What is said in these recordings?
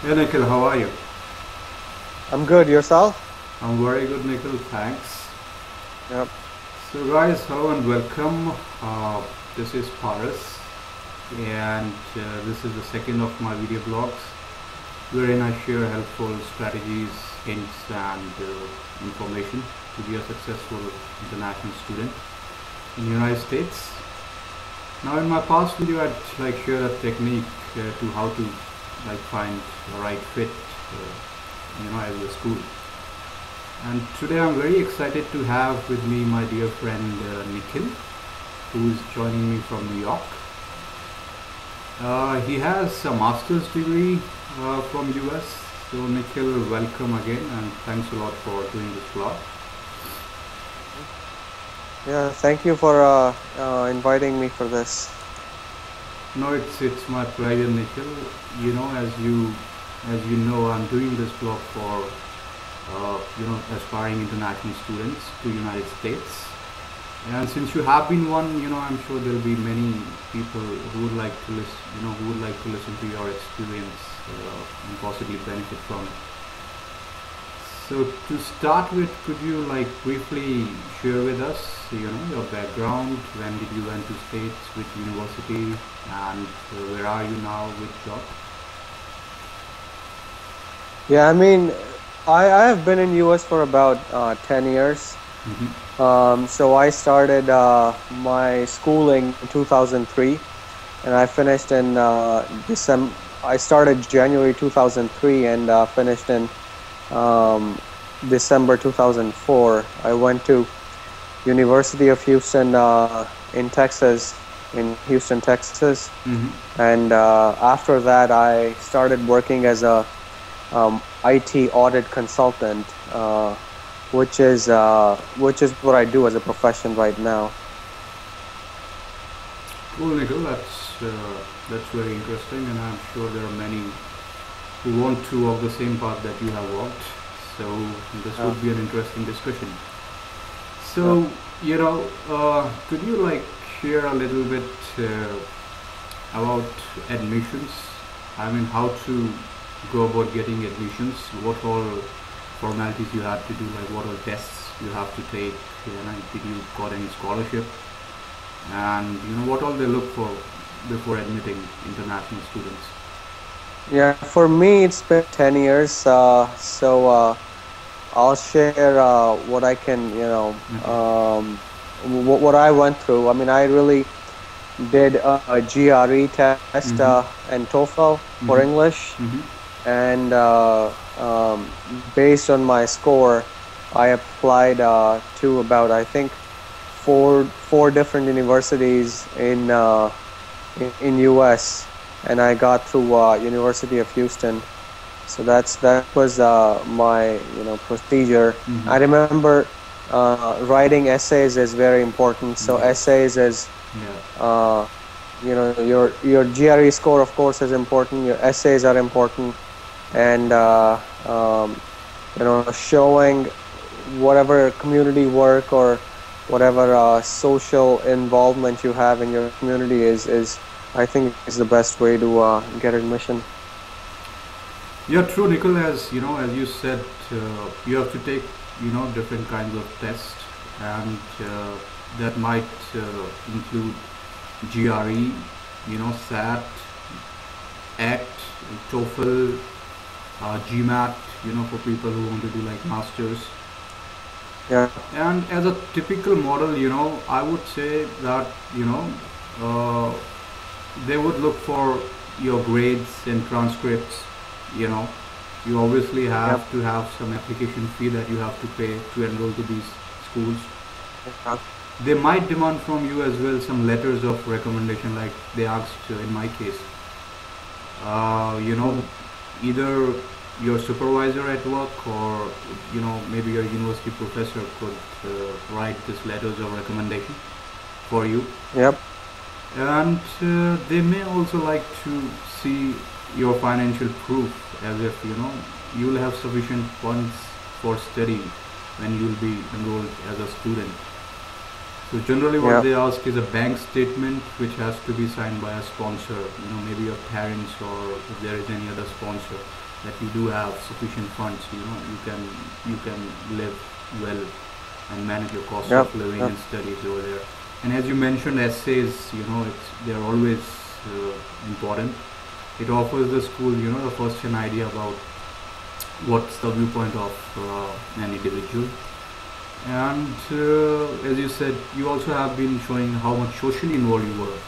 Hey Nikhil, how are you? I'm good. Yourself? I'm very good, Nikhil. Thanks. Yep. So, guys, hello and welcome. This is Paris, and this is the second of my video blogs, wherein I share helpful strategies, hints, and information to be a successful international student in the United States. Now, in my past video, I'd share a technique to how to find the right fit, as a school. And today I'm very excited to have with me my dear friend Nikhil, who is joining me from New York. He has a master's degree from US. So Nikhil, welcome again, and thanks a lot for doing this vlog. Yeah. Thank you for inviting me for this. No, it's my pleasure, Nikhil. As you know, I'm doing this blog for aspiring international students to United States. And since you have been one, I'm sure there'll be many people who would like to listen, to your experience and possibly benefit from it. So to start with, could you briefly share with us, your background? When did you went to States, which university, and where are you now with job? Yeah. I have been in US for about 10 years. So I started my schooling in 2003, and I finished in December. I started January 2003 and finished in December 2004. I went to University of Houston in Houston, Texas, and after that I started working as a IT audit consultant, which is what I do as a profession right now. Cool, Nikhil. That's very interesting, and I'm sure there are many who want to walk the same path that you have walked. So this would be an interesting discussion. So could you share a little bit about admissions? I mean, how to go about getting admissions? What all formalities you have to do? What all tests you have to take? Did you got any scholarship? And what all they look for before admitting international students? Yeah, for me it's been 10 years. So I'll share what I can, what I went through. I really did a GRE test and TOEFL for English, and based on my score, I applied to about, I think, four different universities in US, and I got through University of Houston. So that was my procedure. I remember writing essays is very important. So essays is your GRE score, of course, is important. Your essays are important, and showing whatever community work or whatever social involvement you have in your community is I think is the best way to get admission. Yeah, true, Nikhil. As you said, you have to take different kinds of tests, and that might include GRE, SAT, ACT, TOEFL, GMAT, for people who want to do masters. Yeah. And as a typical model, I would say that they would look for your grades and transcripts. You obviously have to have some application fee that you have to pay to enroll to these schools. They might demand from you as well some letters of recommendation, like they asked in my case. Either your supervisor at work or maybe your university professor could write these letters of recommendation for you. Yep. And they may also like to see your financial proof, as if you'll have sufficient funds for study when you'll be enrolled as a student. So generally what they ask is a bank statement which has to be signed by a sponsor, maybe your parents, or if there is any other sponsor. that you do have sufficient funds, you can live well and manage your cost Yep. of living Yep. and studies over there. And as you mentioned, essays, they're always important. It offers the school, the first an idea about what's the viewpoint of an individual. And as you said, you also have been showing how much socially involved you were,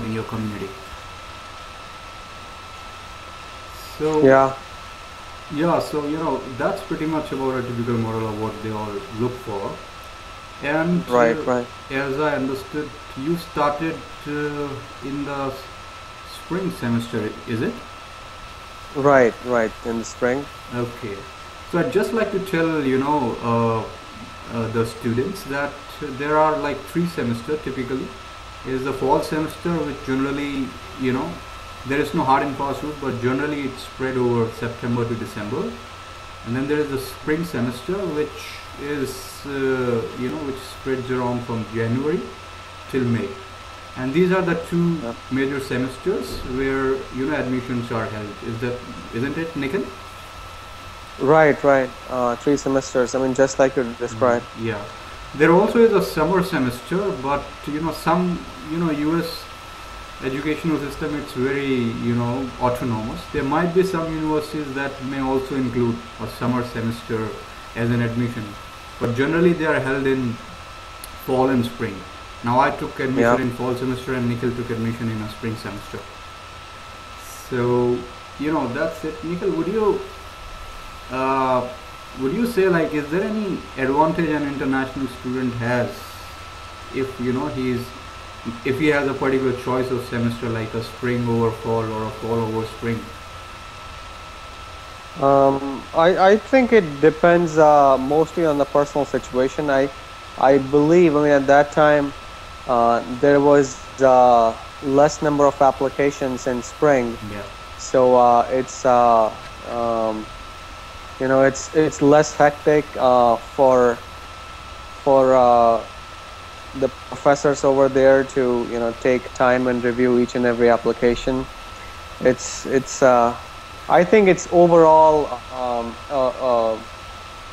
in your community. So Yeah. yeah, so that's pretty much about a typical model of what they all look for. And Right. Right. as I understood, you started in the spring semester, is it? Right. Right. In the spring. Okay. So I'd just like to tell the students that there are like 3 semesters typically. Is the fall semester, which generally there is no hard and fast rule, but generally it's spread over September to December. And then there is the spring semester, which is which spreads around from January till May. And these are the 2 Yep. major semesters where admissions are held. Isn't it, Nikhil? Right. Right. 3 semesters. I mean, just like you described. Yeah. There also is a summer semester, but some US educational system, it's very autonomous. There might be some universities that may also include a summer semester as an admission, but generally they are held in fall and spring. Now I took admission Yeah. in fall semester and Nikhil took admission in a spring semester. So that's it. Nikhil, would you say, like, is there any advantage an international student has if if he has a particular choice of semester, like a spring over fall or a fall over spring? I think it depends mostly on the personal situation. I believe, I mean, at that time there was less number of applications in spring, Yeah. so it's less hectic for the professors over there to take time and review each and every application. It's I think it's overall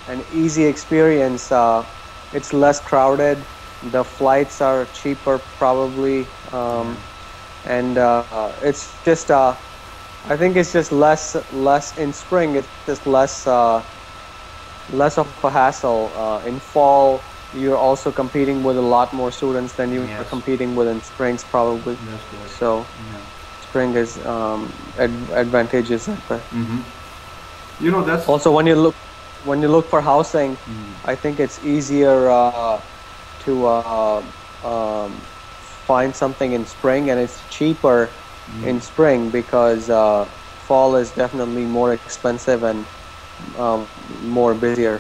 an easy experience. It's less crowded. The flights are cheaper probably, and it's just I think it's just less in spring. It's just less of a hassle. In fall, you're also competing with a lot more students than you Yes. are competing with in springs probably. That's good. So Yeah. spring is advantageous that way. That's Also, when you look for housing, I think it's easier to find something in spring, and it's cheaper in spring because fall is definitely more expensive and more busier.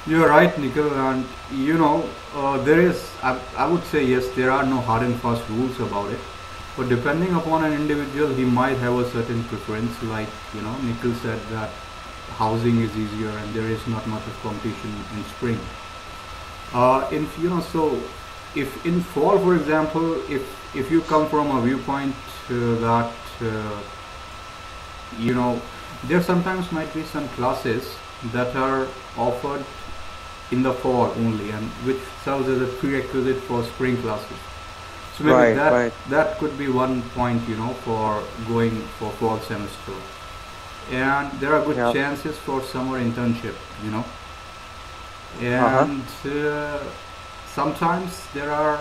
You're right, Nikhil, and there is, I would say, yes, there are no hard and fast rules about it, but depending upon an individual, he might have a certain preference. Like Nikhil said that housing is easier and there is not much of competition in spring. So if in fall, for example, if you come from a viewpoint that there sometimes might be some classes that are offered in the fall only, and which serves as a prerequisite for spring classes. So maybe Right. that could be one point, for going for fall semester. And there are good Yeah. chances for summer internship, and sometimes there are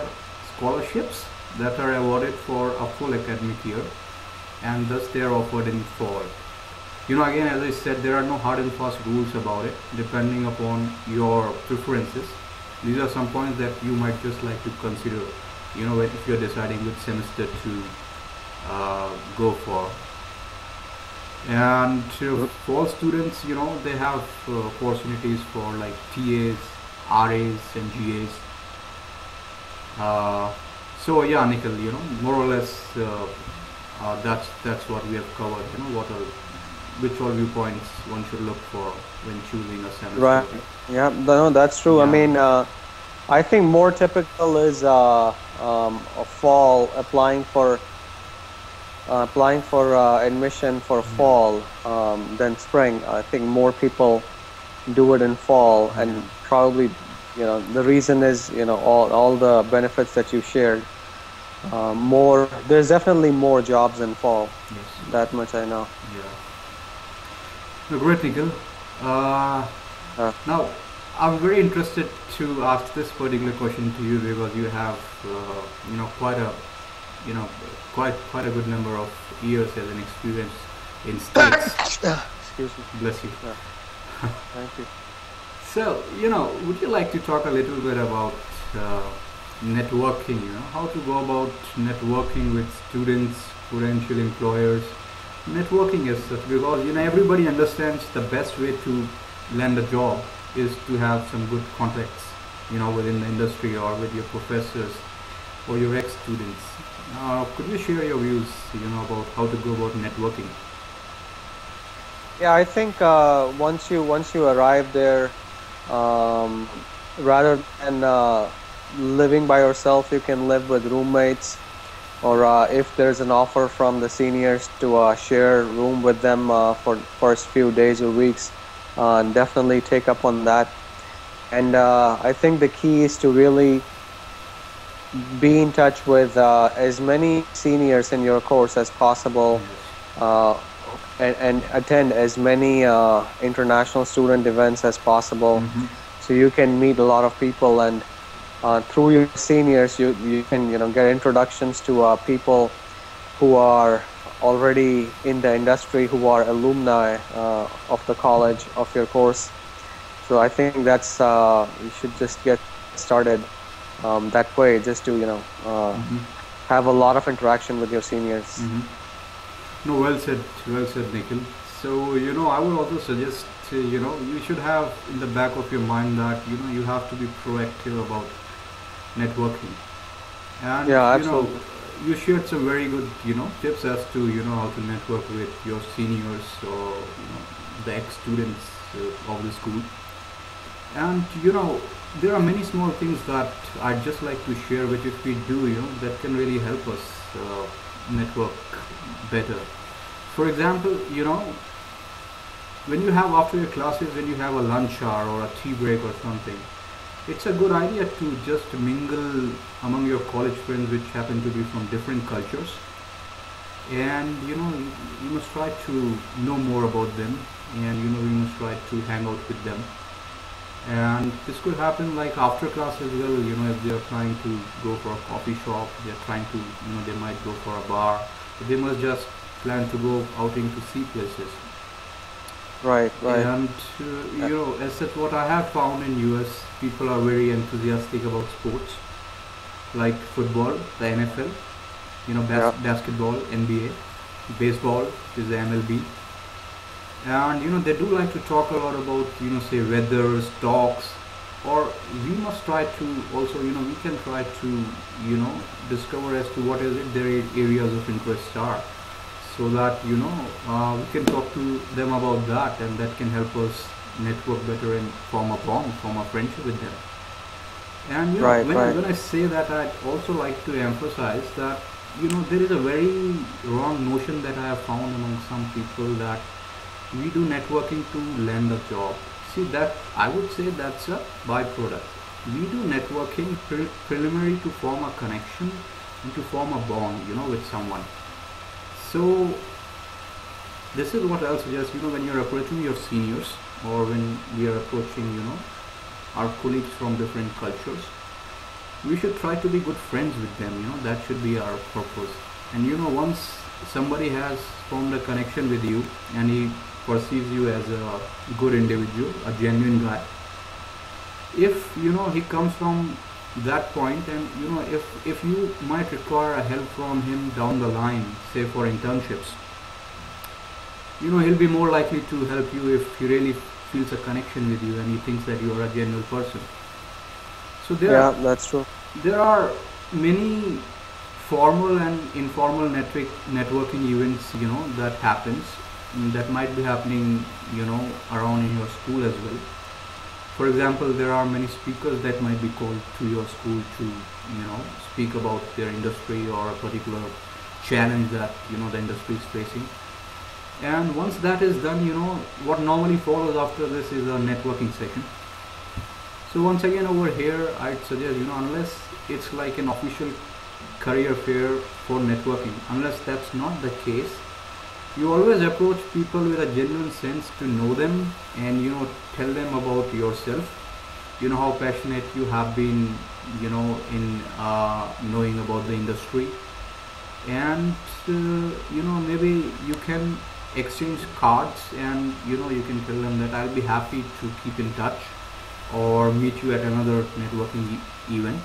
scholarships that are awarded for a full academic year, and thus they are offered in fall. Again, as I said, there are no hard and fast rules about it, depending upon your preferences. These are some points that you might just like to consider, if you're deciding which semester to go for. And fall students, they have opportunities for like TAs, RAs, and GAs. So yeah, Nikhil, more or less, that's what we have covered. Which all viewpoints one should look for when choosing a semester. Right. Yeah. No, that's true. I Yeah. mean, I think more typical is a fall applying for applying for admission for fall than spring. I think more people do it in fall, and probably, the reason is, all the benefits that you shared. There's definitely more jobs in fall. Yes. That much I know. Yeah. No, great, Nikhil. Now, I'm very interested to ask this particular question to you because you have, quite a, quite a good number of years as an experience in states. Excuse me. Bless you. Thank you. So, would you like to talk a little bit about networking? How to go about networking with students, potential employers. Networking is such, because everybody understands the best way to land a job is to have some good contacts, within the industry or with your professors or your ex-students. Could you share your views, about how to go about networking? Yeah, I think once you arrive there, rather than living by yourself, you can live with roommates, or if there's an offer from the seniors to share room with them for first few days or weeks, definitely take up on that. And I think the key is to really be in touch with as many seniors in your course as possible, and attend as many international student events as possible, so you can meet a lot of people, and through your seniors you can get introductions to people who are already in the industry, who are alumni of the college, of your course. So I think that's you should just get started that way, just to have a lot of interaction with your seniors. No, well said, Nikhil. So, I would also suggest, you should have in the back of your mind that, you have to be proactive about networking. And, Yeah, absolutely. you shared some very good, tips as to, how to network with your seniors or, the ex-students of the school. And, there are many small things that I'd just like to share, which if we do, that can really help us network better. For example, when you have, after your classes, when you have a lunch hour or a tea break or something, it's a good idea to just mingle among your college friends which happen to be from different cultures, and you must try to know more about them, and you must try to hang out with them. And this could happen like after class as well, if they are trying to go for a coffee shop, they are trying to, they might go for a bar, they must just plan to go outing to see places. Right. And as such, what I have found in US, people are very enthusiastic about sports like football, the NFL, basketball, NBA, baseball is the MLB. And they do like to talk a lot about say weather, stocks, or we must try to also we can try to discover as to what is it their areas of interest are, so that we can talk to them about that, and that can help us network better and form a bond, form a friendship with them. And when I say that, I'd also like to emphasize that there is a very wrong notion that I have found among some people, that we do networking to land a job. See, that I would say that's a byproduct. We do networking preliminary to form a connection and to form a bond, with someone. So this is what I'll suggest, when you're approaching your seniors, or when we are approaching, our colleagues from different cultures, we should try to be good friends with them, that should be our purpose. And once somebody has formed a connection with you and he perceives you as a good individual, a genuine guy, if he comes from that point, and if you might require a help from him down the line, say for internships, he'll be more likely to help you if he really feels a connection with you and he thinks that you are a genuine person. So that's true. There are many formal and informal networking events that happens, that might be happening around in your school as well. For example, there are many speakers that might be called to your school to speak about their industry or a particular challenge that the industry is facing. And once that is done, what normally follows after this is a networking session. So once again over here, I'd suggest, unless it's like an official career fair for networking, unless that's not the case, you always approach people with a genuine sense to know them, and tell them about yourself, how passionate you have been, in knowing about the industry. And maybe you can exchange cards, and you can tell them that I'll be happy to keep in touch or meet you at another networking event.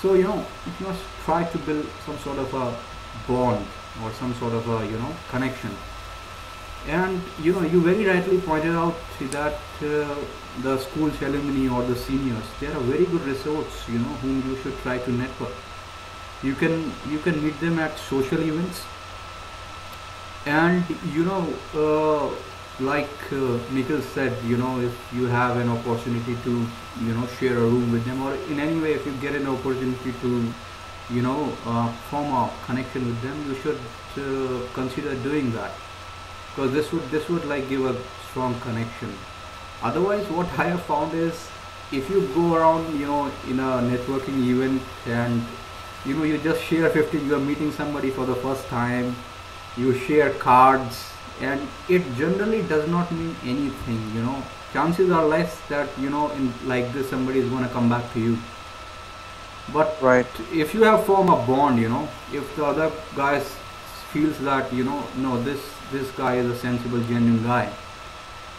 So you must try to build some sort of a bond or some sort of a connection. And you very rightly pointed out that the school's alumni or the seniors, they are a very good resource, whom you should try to network. You can meet them at social events, and like Nikhil said, if you have an opportunity to share a room with them, or in any way if you get an opportunity to form a connection with them, you should consider doing that, because this would like give a strong connection. Otherwise, what I have found is, if you go around in a networking event and you just share 50, you are meeting somebody for the first time, you share cards, and it generally does not mean anything. Chances are less that in like this somebody is going to come back to you. But Right. if you have formed a bond, if the other guy feels that no, this guy is a sensible, genuine guy,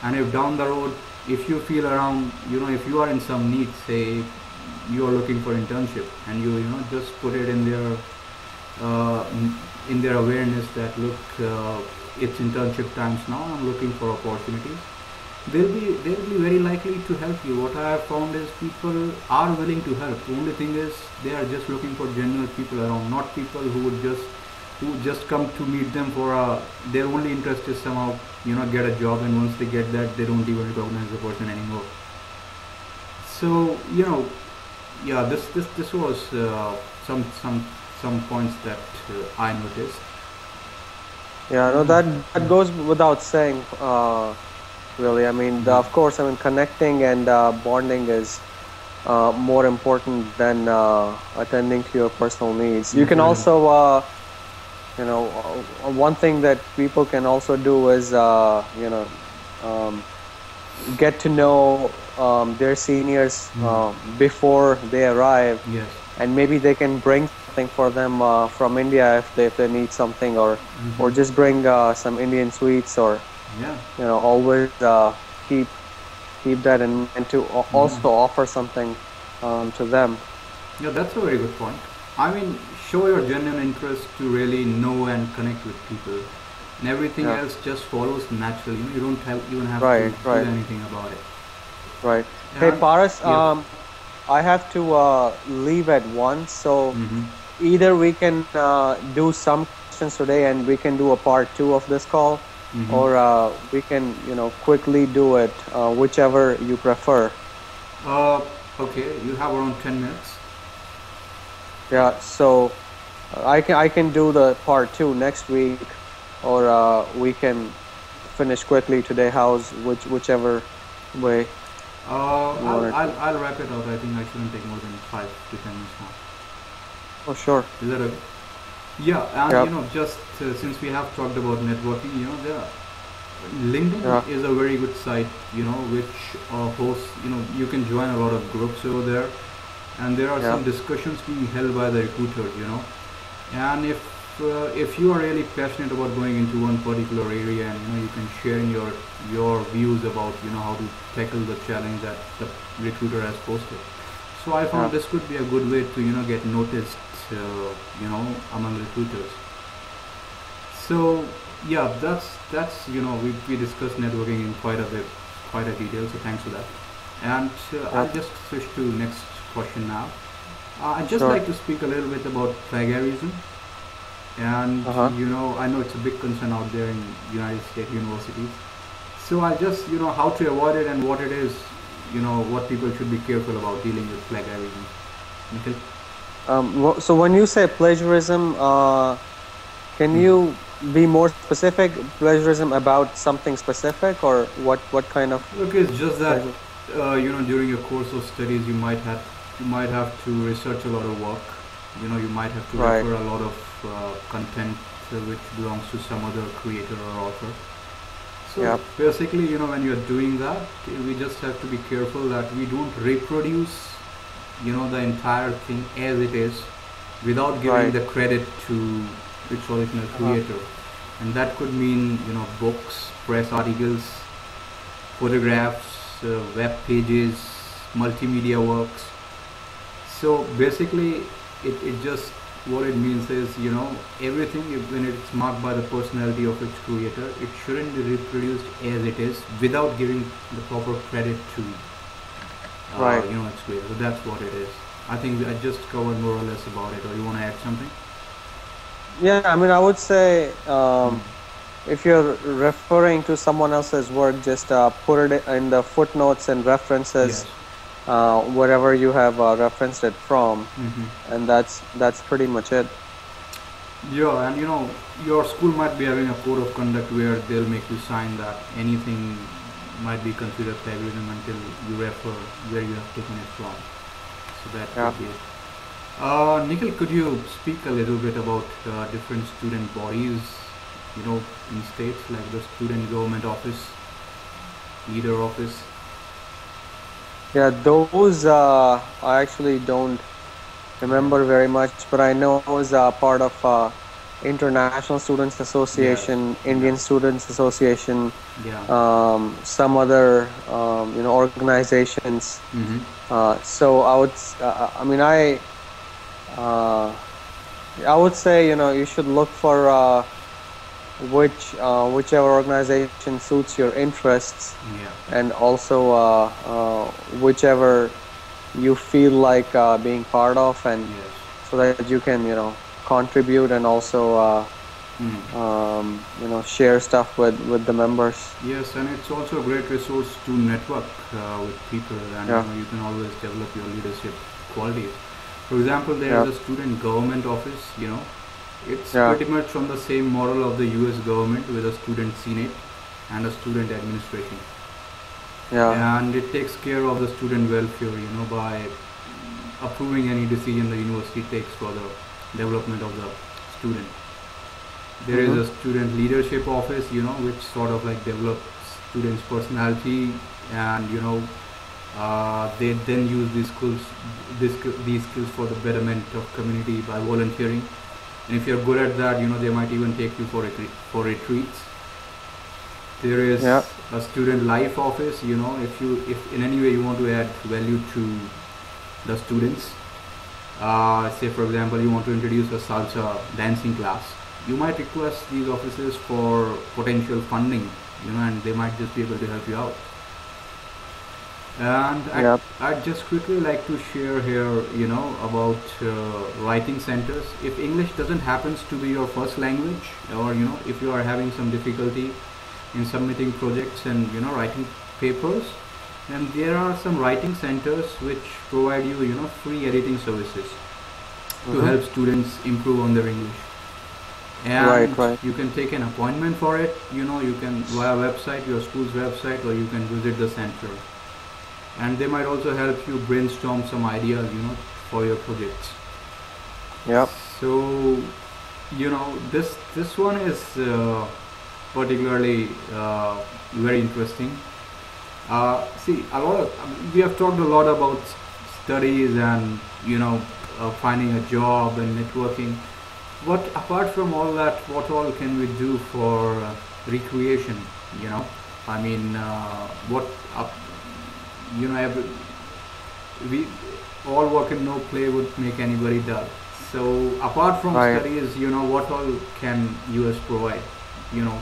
and if down the road, if you feel around, if you are in some need, say you are looking for internship, and you just put it in their awareness that look, it's internship times now, I'm looking for opportunities, they'll be very likely to help you. What I have found is people are willing to help. The only thing is they are just looking for genuine people around, not people who just come to meet them for their only interest is somehow get a job, and once they get that, they don't even recognize the person anymore. So yeah, this was some points that I noticed. Yeah, no, that goes without saying. Really, I mean, of course, I mean, connecting and bonding is more important than attending to your personal needs. You can also, one thing that people can also do is, get to know their seniors before they arrive, Yes. and maybe they can bring something for them from India if they need something, or just bring some Indian sweets, or Yeah. always keep that in mind to also offer something to them. Yeah, that's a very good point. I mean, show your genuine interest to really know and connect with people, and everything Yeah. else just follows naturally. You don't even have Right, to right. do anything about it. Right. Hey, And Paras, yeah. I have to leave at 1, so Mhm. either we can do some questions today and we can do a part 2 of this call, or we can, quickly do it, whichever you prefer. Okay, you have around 10 minutes. Yeah, so I can do the part 2 next week, or we can finish quickly today. Whichever way you want it. I'll wrap it out. I think I shouldn't take more than 5 to 10 minutes now. Oh, sure. Is that okay? Yeah, and Yep. just since we have talked about networking, LinkedIn Yeah. is a very good site, which hosts, you can join a lot of groups over there, and there are Yeah. some discussions being held by the recruiters, and if you are really passionate about going into one particular area, and you can share your views about how to tackle the challenge that the recruiter has posted. So I found Yeah. this could be a good way to get noticed, among recruiters. So yeah, that's we discussed networking in quite a detail. So thanks for that. And I'll just switch to next question now. I'd just Sure. like to speak a little bit about plagiarism. And I know it's a big concern out there in United States universities. So I just how to avoid it and what it is, what people should be careful about dealing with plagiarism. Nikhil? So when you say plagiarism, Can you be more specific? Plagiarism about something specific, or what kind of Look, it's just that plagiarism? during your course of studies, you might have to research a lot of work. You might have to Right. refer a lot of content which belongs to some other creator or author. So Yep. basically, when you're doing that, we just have to be careful that we don't reproduce, the entire thing as it is, without giving Right. the credit to its original Uh-huh. creator. And that could mean, books, press articles, photographs, web pages, multimedia works. So basically, it just what it means is everything when it's marked by the personality of its creator, it shouldn't be reproduced as it is without giving the proper credit to Right. its creator. So that's what it is. I think I just covered more or less about it. Or you want to add something? Yeah, I mean, I would say Mm. if you're referring to someone else's work, just put it in the footnotes and references, Yes. wherever you have referenced it from, Mm-hmm. and that's pretty much it. Yeah, and your school might be having a code of conduct where they'll make you sign that anything might be considered plagiarism until you refer where you have taken it from. So that Yeah. could be it. Nikhil, could you speak a little bit about different student bodies, in states like the student government office, leader office? Yeah, those I actually don't Yeah. remember very much, but I know it was part of International Students Yes. Association, Yeah. Indian Students Association, Yeah. some other organizations. Mm-hmm. So I mean, uh, I would say you should look for whichever organization suits your interests, Yeah. and also whichever you feel like being part of, and Yes. so that you can contribute and also Mm. share stuff with the members. Yes, and it's also a great resource to network with people, and Yeah. you can always develop your leadership qualities. For example, there Yeah. is a student government office. It's Yeah. pretty much from the same model of the U.S. government with a student senate and a student administration, Yeah. and it takes care of the student welfare. By approving any decision the university takes for the development of the student. There is Mm-hmm. a student leadership office, which sort of like develops students' personality, and they then use these skills for the betterment of community by volunteering. And if you're good at that, they might even take you for retreats. There is Yeah. a student life office. If in any way you want to add value to the students, say for example you want to introduce a salsa dancing class, you might request these offices for potential funding, and they might just be able to help you out. And Yep. I'd just quickly like to share here, about writing centers. If English doesn't happens to be your first language, or if you are having some difficulty in submitting projects and writing papers, then there are some writing centers which provide you, free editing services to Mm-hmm. help students improve on their English. Right. And Right. you can take an appointment for it. You can via website, your school's website, or you can visit the center. And they might also help you brainstorm some ideas, for your projects. Yep. So, this one is particularly very interesting. See, we have talked a lot about studies and finding a job and networking. But apart from all that, what all can we do for recreation? I mean, what we all work and no play would make anybody dull. So apart from Right. studies, what all can US provide,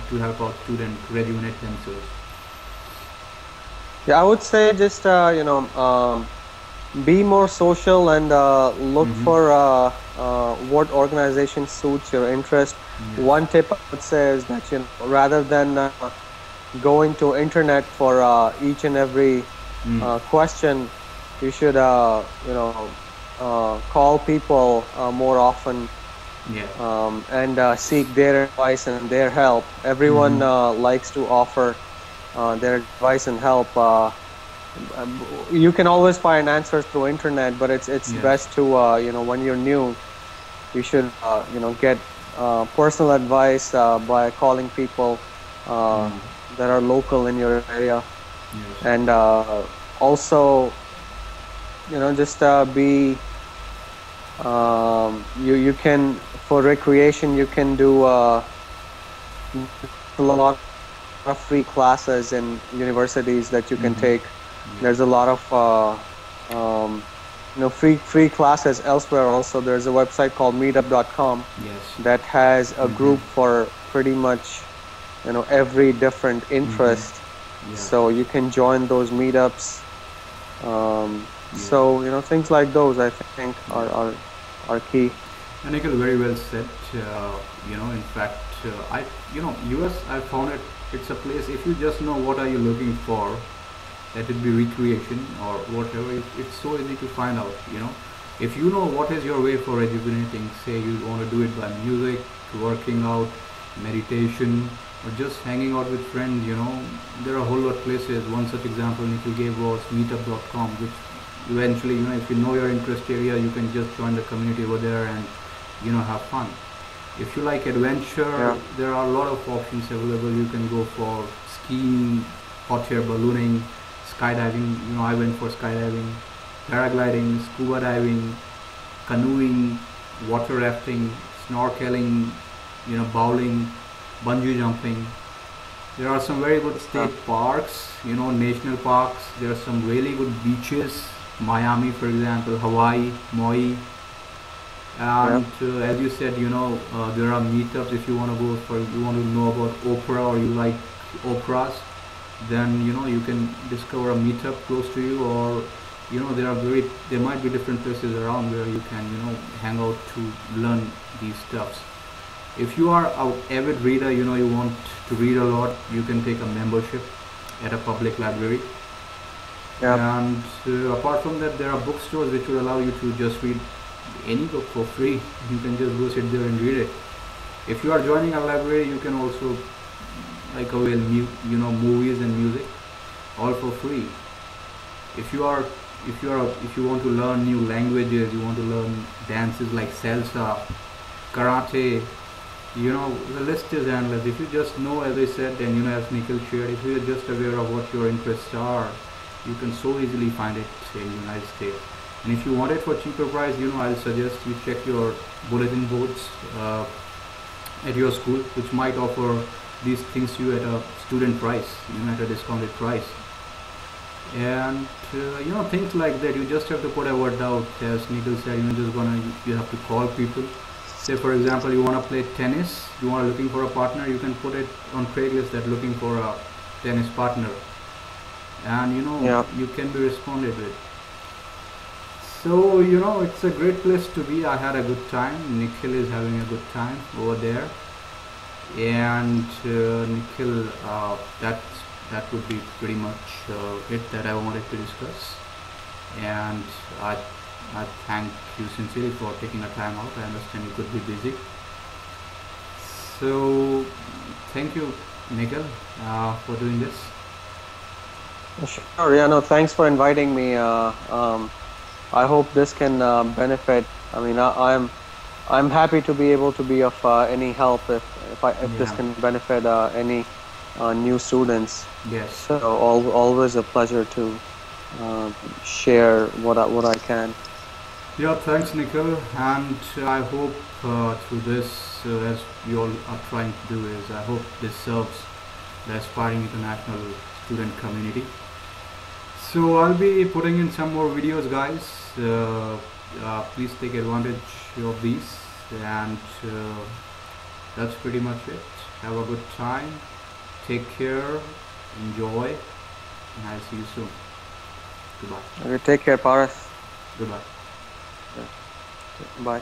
to help our students rejuvenate themselves? Yeah, I would say just be more social and look Mm-hmm. for what organization suits your interest. Yes. One tip I would say is that rather than going to internet for each and every question, you should call people more often Yeah. and seek their advice and their help. Everyone Mm-hmm. likes to offer their advice and help. You can always find answers through internet, but it's Yes. best to when you're new, you should get personal advice by calling people Mm. that are local in your area, Yes. and also just be you can, for recreation, you can do a lot of free classes in universities that you can Mm-hmm. take. Yeah. There's a lot of free classes elsewhere. Also, there's a website called meetup.com Yes. that has a Mm-hmm. group for pretty much every different Mm-hmm. interest, Yeah. so you can join those meetups. Yeah. So things like those, I think, Yeah. are key. And Nikhil, very well said. In fact, US, I found it. It's a place. If you just know what are you looking for, that would be recreation or whatever. It's so easy to find out. If you know what is your way for rejuvenating, say you want to do it by music, working out, meditation, or just hanging out with friends. There are a whole lot of places. One such example Nikhil gave was meetup.com, which eventually, if you know your interest area, you can just join the community over there and have fun. If you like adventure, Yeah, there are a lot of options available. You can go for skiing, hot air ballooning, skydiving. I went for skydiving, paragliding, scuba diving, canoeing, water rafting, snorkeling, bowling, bungee jumping. There are some very good yeah, state parks, national parks. There are some really good beaches, Miami, for example, Hawaii, Maui. yeah, And as you said, there are meetups. If you want to go for, you want to know about opera or you like operas, then you can discover a meetup close to you, or there might be different places around where you can hang out to learn these stuffs. If you are an avid reader, you want to read a lot, you can take a membership at a public library. yeah, And apart from that, there are bookstores which will allow you to just read any book for free. You can just go sit there and read it. If you are joining a library, you can also like avail movies and music all for free. If you are if you want to learn new languages, you want to learn dances like salsa, karate, the list is endless. If you just know, as I said, and as Nikhil shared, if you are just aware of what your interests are, you can so easily find it in the United States. And if you want it for cheaper price, I'll suggest you check your bulletin boards at your school, which might offer these things to you at a student price, at a discounted price. And things like that, you just have to put a word out. As Nikhil said, you have to call people. Say for example, you want to play tennis, you are looking for a partner, you can put it on Craigslist that looking for a tennis partner, and yeah. you can be responded with. So it's a great place to be. I had a good time. Nikhil is having a good time over there. And Nikhil, that would be pretty much it that I wanted to discuss. And I thank you sincerely for taking a time out. I understand you could be busy. So thank you, Nikhil, for doing this. Sure. Yeah. No. Thanks for inviting me. I hope this can benefit. I mean, I'm happy to be able to be of any help if this Yeah. can benefit any new students. Yes. So always a pleasure to share what I can. Yeah, thanks, Nikhil. And I hope through this, as we all are trying to do, is I hope this serves the aspiring international student community. So I'll be putting in some more videos, guys. Please take advantage of these, and that's pretty much it. Have a good time. Take care. Enjoy, and I'll see you soon. Goodbye. Okay, take care, Paras. Goodbye. Yeah. Bye.